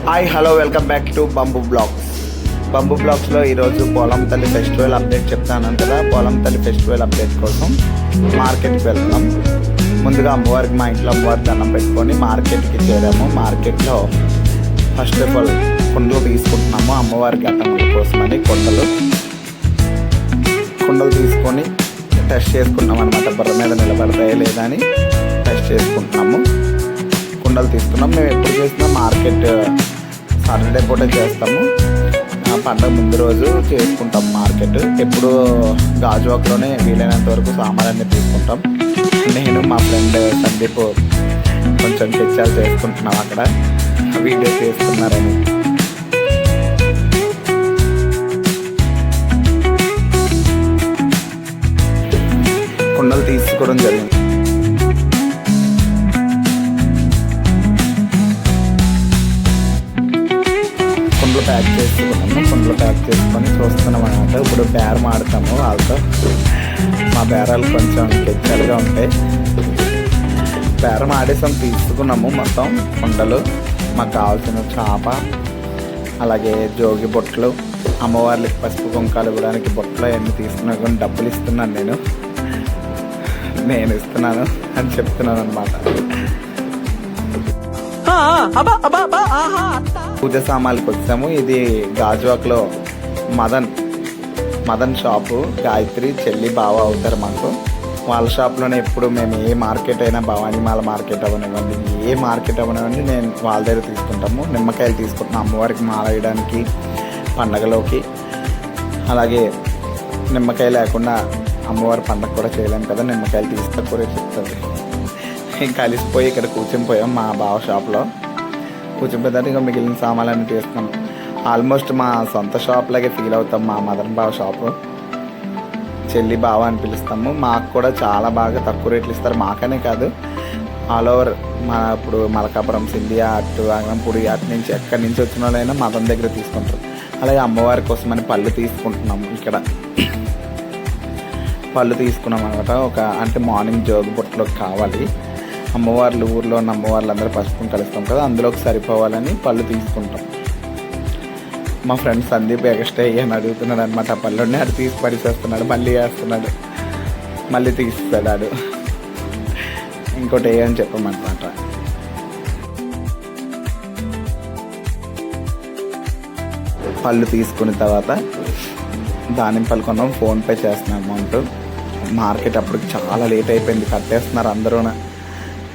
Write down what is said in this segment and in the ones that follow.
Hi hello welcome back to బంబు బ్లాగ్స్లో ఈరోజు పోలం తల్లి ఫెస్టివల్ అప్డేట్ చెప్తాను కదా. పోలం తల్లి ఫెస్టివల్ అప్డేట్ కోసం మార్కెట్కి వెళ్తున్నాం. ముందుగా అమ్మవారికి మా ఇంట్లో అమ్మవారికి దండం పెట్టుకొని మార్కెట్కి చేరాము. మార్కెట్లో ఫస్ట్ ఆఫ్ ఆల్ కుండలు తీసుకుంటున్నాము అమ్మవారికి అట్టముల కోసమని. కుండలు తీసుకొని టెస్ట్ చేసుకుంటున్నాం అనమాట. బుర్ర మీద నిలబడతాయా లేదా అని టెస్ట్ చేసుకుంటున్నాము. కుండలు తీసుకున్నాం. మేము ఎప్పుడు చేసినా మార్కెట్ సాటర్డే పూట చేస్తాము. పండుగ ముందు రోజు చేసుకుంటాం మార్కెట్. ఎప్పుడు గాజువాకలోనే వీలైనంత వరకు సామాన్లన్నీ తీసుకుంటాం. నేను మా ఫ్రెండ్ సందీప్ కొంచెం చర్చలు చేసుకుంటున్నాం అక్కడ, వీడియో చేస్తున్నారని. కుండలు తీసుకోవడం జరిగింది. ప్యాక్ చేసుకున్నాము. కుండలు ప్యాక్ చేసుకొని చూస్తున్నాం అనమాట. ఇప్పుడు బేరం ఆడతాము వాళ్ళతో. మా బేరాలు కొంచెం కెచ్చలుగా ఉంటాయి. బేరం ఆడేసాం, తీసుకున్నాము మొత్తం కుండలు. మాకు కావాల్సిన చేప, అలాగే జోగి బొట్లు, అమ్మవార్లకి పసుపు కుంకాలు ఇవ్వడానికి బొట్లు అవన్నీ తీసుకున్నా. కానీ డబ్బులు ఇస్తున్నాను నేను ఇస్తున్నాను అని చెప్తున్నాను అనమాట. పూజ సామాన్లకు వచ్చాము. ఇది గాజువాక్లో మదన్ షాపు. గాయత్రి చెల్లి బావ అవుతారు మాకు. వాళ్ళ షాప్లోనే ఎప్పుడు మేము ఏ మార్కెట్ అయినా, భవానీమాల మార్కెట్ అవనివ్వండి, ఏ మార్కెట్ అవనివ్వండి, నేను వాళ్ళ దగ్గర తీసుకుంటాము. నిమ్మకాయలు తీసుకుంటున్నాం అమ్మవారికి మాల వేయడానికి పండగలోకి. అలాగే నిమ్మకాయ లేకుండా అమ్మవారి పండగ కూడా చేయలేము కదా, నిమ్మకాయలు తీసుకొని కూడా చెప్తుంది. కలిసిపోయి ఇక్కడ కూర్చొని పోయాం మా బావ షాప్లో. కూర్చోపోతే ఇంకా మిగిలిన సామాన్లన్నీ తీసుకున్నాం. ఆల్మోస్ట్ మా సొంత షాప్ లాగే ఫీల్ అవుతాం. మా మదన్ బావ షాపు, చెల్లి బావ అని పిలుస్తాము. మాకు కూడా చాలా బాగా తక్కువ రేట్లు ఇస్తారు. మాకనే కాదు, ఆల్ ఓవర్ ఇప్పుడు మలకాపురం, సింధియా, అటు అంగంపూడి, అటు నుంచి ఎక్కడి నుంచి వచ్చిన వాళ్ళైనా మదన్ దగ్గర తీసుకుంటారు. అలాగే అమ్మవారి కోసమని పళ్ళు తీసుకుంటున్నాము. ఇక్కడ పళ్ళు తీసుకున్నాం అనమాట. అంటే మార్నింగ్ జోగి బొట్టులోకి కావాలి. అమ్మవార్లు ఊర్లో ఉన్న అమ్మవార్లు అందరూ పసుపుని కలుస్తాం కదా, అందులోకి సరిపోవాలని పళ్ళు తీసుకుంటాం. మా ఫ్రెండ్ సందీప్ ఎక్స్ట్రా అయ్యని అడుగుతున్నాడు అనమాట. ఆ పళ్ళుని అటు తీసి పడిసేస్తున్నాడు, మళ్ళీ వేస్తున్నాడు, మళ్ళీ తీస్తాడు. ఇంకోటి వేయని చెప్పమన్నమాట. పళ్ళు తీసుకున్న తర్వాత దానిమ్మపళ్ళు కొన్నాం. ఫోన్పే చేస్తున్నాం అమౌంట్. మార్కెట్ అప్పటికి చాలా లేట్ అయిపోయింది, కట్టేస్తున్నారు అందరూ.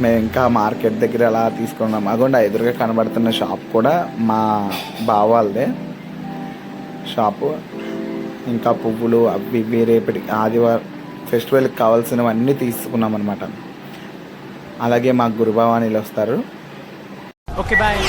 మేము ఇంకా మార్కెట్ దగ్గర అలా తీసుకున్నాం. అగోండి ఎదురుగా కనబడుతున్న షాప్ కూడా మా బావాళ్ళదే షాపు. ఇంకా పువ్వులు అవి రేపటి ఆదివారం ఫెస్టివల్కి కావాల్సినవన్నీ తీసుకున్నాం అనమాట. అలాగే మా గురుభవానీలు వస్తారు. Okay bye.